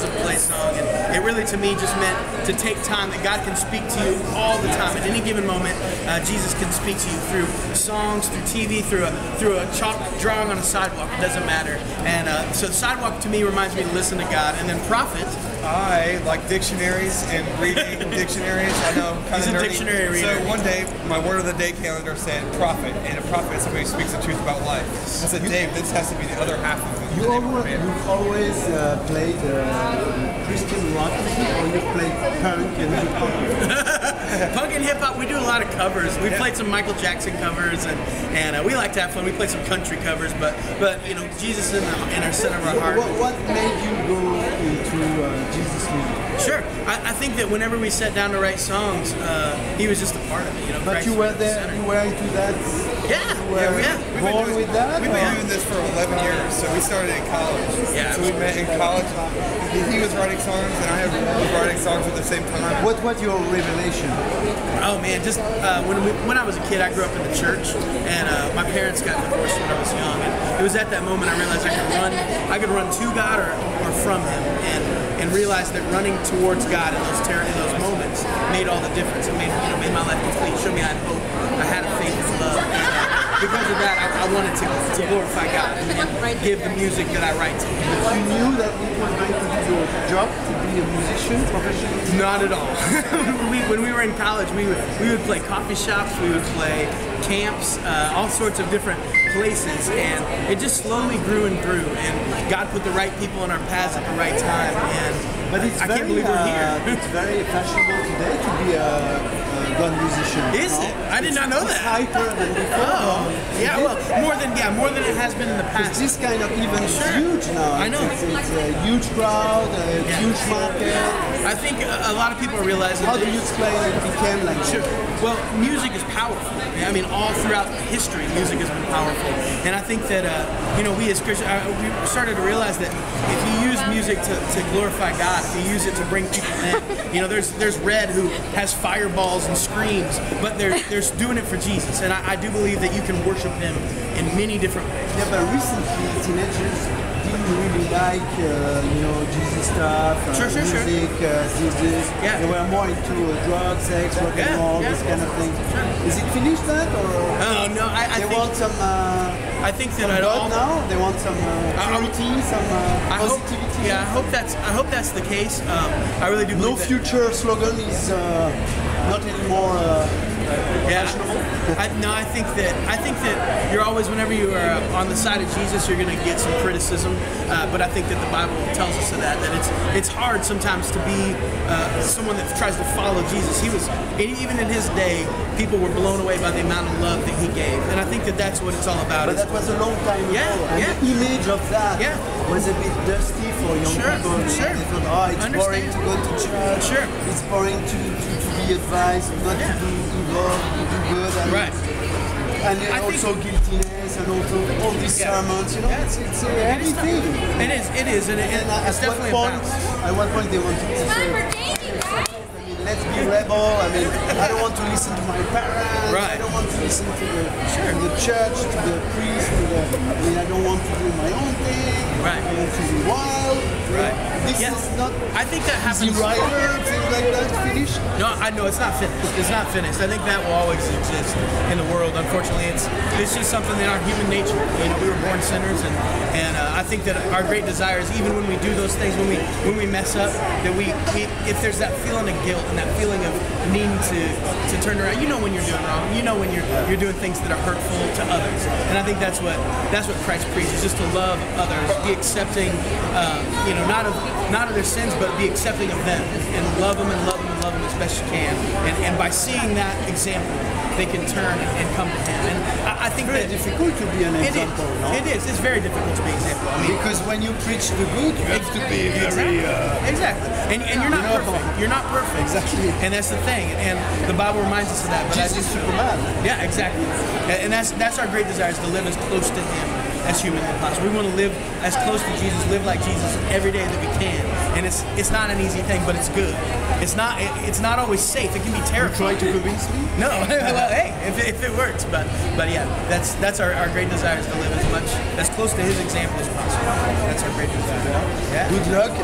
of play song, and it really to me just meant to take time that God can speak to you all the time at any given moment. Jesus can speak to you through songs, through TV, through a chalk drawing on a sidewalk. It doesn't matter. And so the sidewalk to me reminds me to listen to God. And then prophet. I like dictionaries and reading dictionaries. I know I'm kind of nerdy. Dictionary reader. So one day, my word of the day calendar said prophet, and a prophet is somebody who speaks the truth about life. I said, Dave, this has to be the other half of it. You've always played Christian rock music, or you played punk and hip hop? Punk and hip hop, we do a lot of covers. We played some Michael Jackson covers, and we like to have fun. We played some country covers, but you know, Jesus in our center of our heart. What made you go into Jesus music? Sure, I think that whenever we sat down to write songs, he was just a part of it. You know, but Christ you were was the there, center. you were into that. Born with that? We've been doing this for 11 years, so we started in college. Yeah. So we met in college. He was writing songs, and I was writing songs at the same time. What was your revelation? Oh man, just when I was a kid, I grew up in the church, and my parents got divorced when I was young. And it was at that moment I realized I could run to God or from Him, and realized that running towards God in those moments made all the difference. It made my life complete. Showed me I had hope. I had a faith and love. Because of that, I wanted to glorify God and give the music that I write to Him. You knew that it was going to be your job to be a musician professionally? Not at all. When we were in college, we would play coffee shops, we would play camps, all sorts of different places, and it just slowly grew and grew. And God put the right people in our paths at the right time. But it's I can't believe we're here. It's very fashionable today to be a gun musician. Is it? I did not know it's that. hyper than before. Oh, yeah. Well, more than it has been in the past. This kind of event is huge now. I know. It's a huge crowd, a huge market. I think a lot of people are realizing. How do you explain it became like Sure. Well, music is powerful. I mean, all throughout history, music has been powerful. And I think that, we as Christians, we started to realize that if you use music to glorify God, if you use it to bring people in, there's Red who has fireballs and screams, but they're doing it for Jesus. And I do believe that you can worship Him in many different ways. Yeah, but recently, teenagers didn't really like, Jesus stuff, music, Jesus. Yeah. They were more into drugs, sex, rock and roll, this kind of thing. Is it finished that, or? Oh no, I they think want some. I think that some all now they want some purity, some positivity. I hope that's the case. I really do. No believe future slogan is not anymore. fashionable. I think that you're always, whenever you are on the side of Jesus, you're going to get some criticism. But I think that the Bible tells us that it's hard sometimes to be someone that tries to follow Jesus. Even in his day, people were blown away by the amount of love that he gave, and I think that that's what it's all about. But that was a long time ago, and the image of that was a bit dusty for young people. Sure. They thought, it's boring to go to church. Sure. It's boring to be advised not to do evil, to do good. And also guiltiness and also all these sermons, it's a heavy thing. It is, and it's definitely a balance. At what point they wanted to say, let's be rebel. I don't want to listen to my parents. Right. I don't want to listen to the church, to the priest. I don't want to do my own thing. Right. I want to be wild. Right. This is not. I think that happens. Rider, things like that, finished. No, I know it's not finished. It's not finished. I think that will always exist in the world. Unfortunately, it's just something in our human nature. We were born sinners, and I think that our great desire is, even when we do those things, when we mess up, that we if there's that feeling of guilt and that feeling of needing to turn around, when you're doing wrong, when you're doing things that are hurtful to others, and I think that's what Christ preaches, just to love others, be accepting, not of their sins, but be accepting of them, and love them and love them and love them as best you can, and by seeing that example, they can turn and come to Him. And I think it's very difficult to be an example. It is. It's very difficult to be an example. Because when you preach the good, you have to be very exactly. And you're not perfect. You're not perfect. Exactly. And that's the thing. And the Bible reminds us of that. But Jesus is Superman. Yeah, exactly. And that's our great desire, is to live as close to Him as humanly possible. We want to live as close to Jesus, live like Jesus every day that we can. And it's not an easy thing, but it's good. It's not always safe. It can be terrifying. You try to convince me? No. Well, hey, if it works. But yeah, that's our great desire, is to live as close to His example as possible. That's our great desire. Yeah. Good luck.